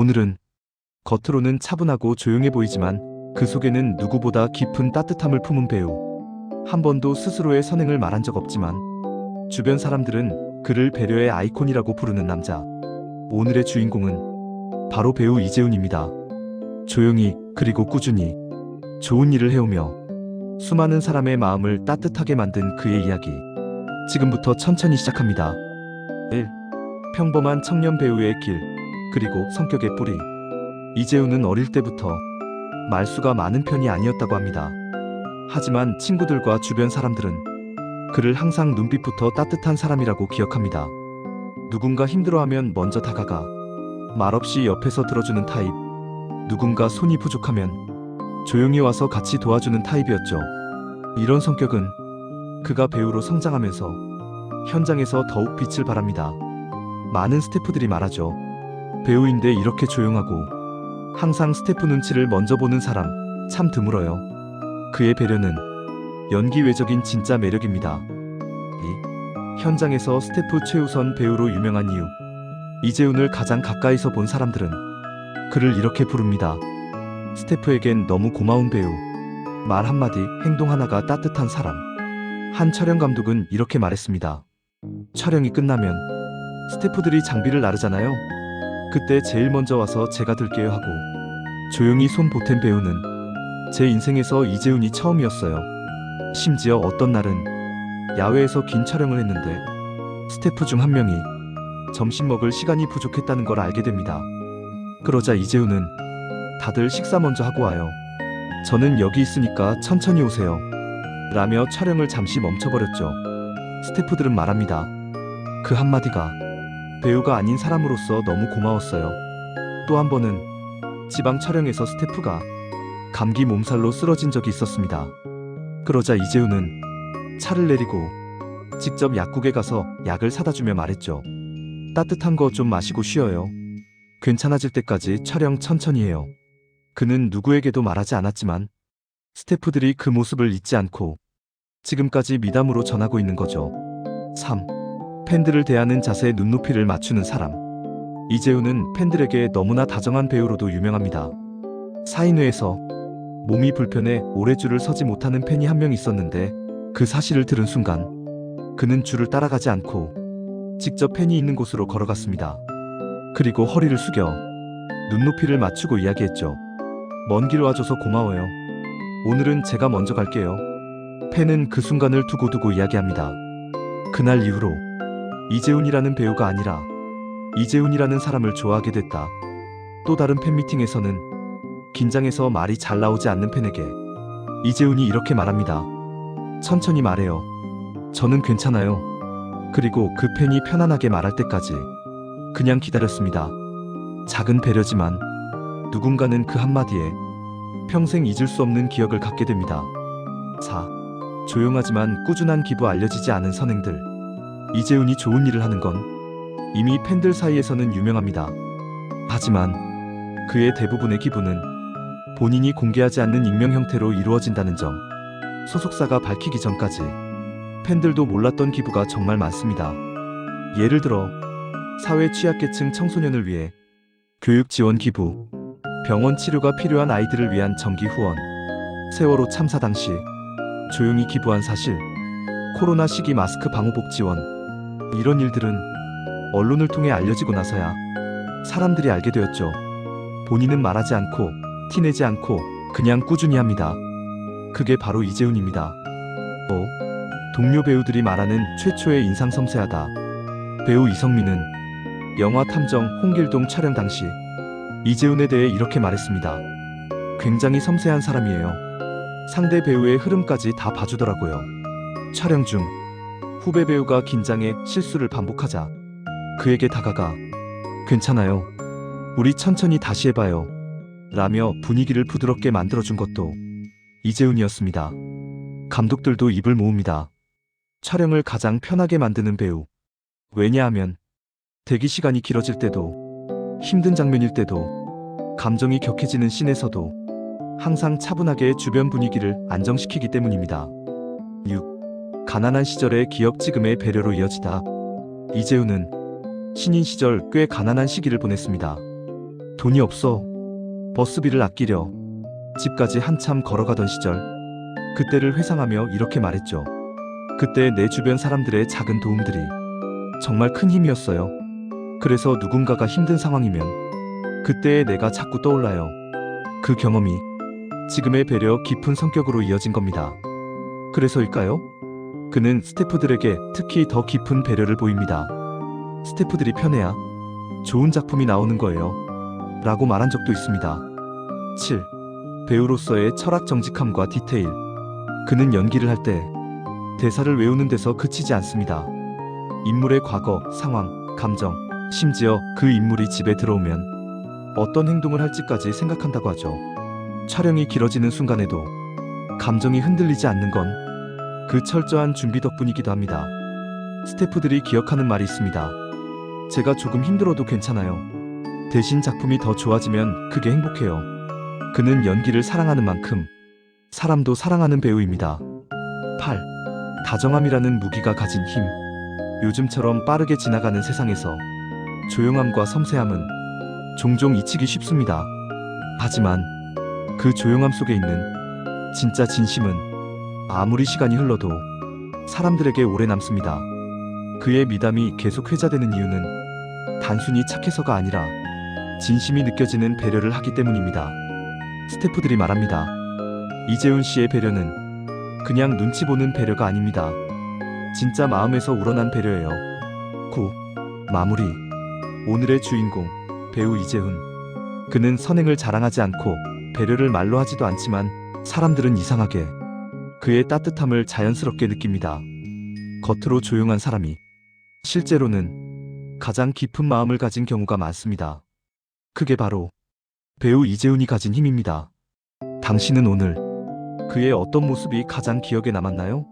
오늘은 겉으로는 차분하고 조용해 보이지만 그 속에는 누구보다 깊은 따뜻함을 품은 배우. 한 번도 스스로의 선행을 말한 적 없지만 주변 사람들은 그를 배려의 아이콘이라고 부르는 남자. 오늘의 주인공은 바로 배우 이재훈입니다. 조용히 그리고 꾸준히 좋은 일을 해오며 수많은 사람의 마음을 따뜻하게 만든 그의 이야기. 지금부터 천천히 시작합니다. 1. 평범한 청년 배우의 길, 그리고 성격의 뿌리. 이재훈은 어릴 때부터 말수가 많은 편이 아니었다고 합니다. 하지만 친구들과 주변 사람들은 그를 항상 눈빛부터 따뜻한 사람이라고 기억합니다. 누군가 힘들어하면 먼저 다가가 말없이 옆에서 들어주는 타입. 누군가 손이 부족하면 조용히 와서 같이 도와주는 타입이었죠. 이런 성격은 그가 배우로 성장하면서 현장에서 더욱 빛을 발합니다. 많은 스태프들이 말하죠. 배우인데 이렇게 조용하고 항상 스태프 눈치를 먼저 보는 사람 참 드물어요. 그의 배려는 연기 외적인 진짜 매력입니다. 2. 현장에서 스태프 최우선 배우로 유명한 이유. 이재훈을 가장 가까이서 본 사람들은 그를 이렇게 부릅니다. 스태프에겐 너무 고마운 배우. 말 한마디, 행동 하나가 따뜻한 사람. 한 촬영 감독은 이렇게 말했습니다. 촬영이 끝나면 스태프들이 장비를 나르잖아요. 그때 제일 먼저 와서 제가 들게요 하고 조용히 손 보탠 배우는 제 인생에서 이재훈이 처음이었어요. 심지어 어떤 날은 야외에서 긴 촬영을 했는데 스태프 중 한 명이 점심 먹을 시간이 부족했다는 걸 알게 됩니다. 그러자 이재훈은 다들 식사 먼저 하고 와요. 저는 여기 있으니까 천천히 오세요. 라며 촬영을 잠시 멈춰버렸죠. 스태프들은 말합니다. 그 한마디가 배우가 아닌 사람으로서 너무 고마웠어요. 또 한 번은 지방 촬영에서 스태프가 감기 몸살로 쓰러진 적이 있었습니다. 그러자 이재훈은 차를 내리고 직접 약국에 가서 약을 사다 주며 말했죠. 따뜻한 거 좀 마시고 쉬어요. 괜찮아질 때까지 촬영 천천히 해요. 그는 누구에게도 말하지 않았지만 스태프들이 그 모습을 잊지 않고 지금까지 미담으로 전하고 있는 거죠. 3. 팬들을 대하는 자세에 눈높이를 맞추는 사람. 이재훈은 팬들에게 너무나 다정한 배우로도 유명합니다. 사인회에서 몸이 불편해 오래 줄을 서지 못하는 팬이 한 명 있었는데 그 사실을 들은 순간 그는 줄을 따라가지 않고 직접 팬이 있는 곳으로 걸어갔습니다. 그리고 허리를 숙여 눈높이를 맞추고 이야기했죠. 먼 길 와줘서 고마워요. 오늘은 제가 먼저 갈게요. 팬은 그 순간을 두고두고 이야기합니다. 그날 이후로 이재훈이라는 배우가 아니라 이재훈이라는 사람을 좋아하게 됐다. 또 다른 팬미팅에서는 긴장해서 말이 잘 나오지 않는 팬에게 이재훈이 이렇게 말합니다. 천천히 말해요. 저는 괜찮아요. 그리고 그 팬이 편안하게 말할 때까지 그냥 기다렸습니다. 작은 배려지만 누군가는 그 한마디에 평생 잊을 수 없는 기억을 갖게 됩니다. 4. 조용하지만 꾸준한 기부. 알려지지 않은 선행들. 이재훈이 좋은 일을 하는 건 이미 팬들 사이에서는 유명합니다. 하지만 그의 대부분의 기부는 본인이 공개하지 않는 익명 형태로 이루어진다는 점. 소속사가 밝히기 전까지 팬들도 몰랐던 기부가 정말 많습니다. 예를 들어 사회 취약계층 청소년을 위해 교육 지원 기부, 병원 치료가 필요한 아이들을 위한 정기 후원, 세월호 참사 당시 조용히 기부한 사실, 코로나 시기 마스크 방호복 지원. 이런 일들은 언론을 통해 알려지고 나서야 사람들이 알게 되었죠. 본인은 말하지 않고 티내지 않고 그냥 꾸준히 합니다. 그게 바로 이재훈입니다. 5. 동료 배우들이 말하는 최초의 인상. 섬세하다. 배우 이성민은 영화 탐정 홍길동 촬영 당시 이재훈에 대해 이렇게 말했습니다. 굉장히 섬세한 사람이에요. 상대 배우의 흐름까지 다 봐주더라고요. 촬영 중 후배 배우가 긴장해 실수를 반복하자 그에게 다가가 괜찮아요. 우리 천천히 다시 해봐요. 라며 분위기를 부드럽게 만들어준 것도 이재훈이었습니다. 감독들도 입을 모읍니다. 촬영을 가장 편하게 만드는 배우. 왜냐하면 대기 시간이 길어질 때도 힘든 장면일 때도 감정이 격해지는 씬에서도 항상 차분하게 주변 분위기를 안정시키기 때문입니다. 6. 가난한 시절의 기억. 지금의 배려로 이어지다. 이재훈은 신인 시절 꽤 가난한 시기를 보냈습니다. 돈이 없어. 버스비를 아끼려. 집까지 한참 걸어가던 시절, 그때를 회상하며 이렇게 말했죠. 그때 내 주변 사람들의 작은 도움들이 정말 큰 힘이었어요. 그래서 누군가가 힘든 상황이면 그때의 내가 자꾸 떠올라요. 그 경험이 지금의 배려 깊은 성격으로 이어진 겁니다. 그래서일까요? 그는 스태프들에게 특히 더 깊은 배려를 보입니다. 스태프들이 편해야 좋은 작품이 나오는 거예요. 라고 말한 적도 있습니다. 7. 배우로서의 철학 정직함과 디테일. 그는 연기를 할 때 대사를 외우는 데서 그치지 않습니다. 인물의 과거, 상황, 감정, 심지어 그 인물이 집에 들어오면 어떤 행동을 할지까지 생각한다고 하죠. 촬영이 길어지는 순간에도 감정이 흔들리지 않는 건 그 철저한 준비 덕분이기도 합니다. 스태프들이 기억하는 말이 있습니다. 제가 조금 힘들어도 괜찮아요. 대신 작품이 더 좋아지면 그게 행복해요. 그는 연기를 사랑하는 만큼 사람도 사랑하는 배우입니다. 8. 다정함이라는 무기가 가진 힘. 요즘처럼 빠르게 지나가는 세상에서 조용함과 섬세함은 종종 잊히기 쉽습니다. 하지만 그 조용함 속에 있는 진짜 진심은 아무리 시간이 흘러도 사람들에게 오래 남습니다. 그의 미담이 계속 회자되는 이유는 단순히 착해서가 아니라 진심이 느껴지는 배려를 하기 때문입니다. 스태프들이 말합니다. 이재훈 씨의 배려는 그냥 눈치 보는 배려가 아닙니다. 진짜 마음에서 우러난 배려예요. 9. 마무리. 오늘의 주인공, 배우 이재훈. 그는 선행을 자랑하지 않고 배려를 말로 하지도 않지만 사람들은 이상하게 그의 따뜻함을 자연스럽게 느낍니다. 겉으로 조용한 사람이 실제로는 가장 깊은 마음을 가진 경우가 많습니다. 그게 바로 배우 이재훈이 가진 힘입니다. 당신은 오늘 그의 어떤 모습이 가장 기억에 남았나요?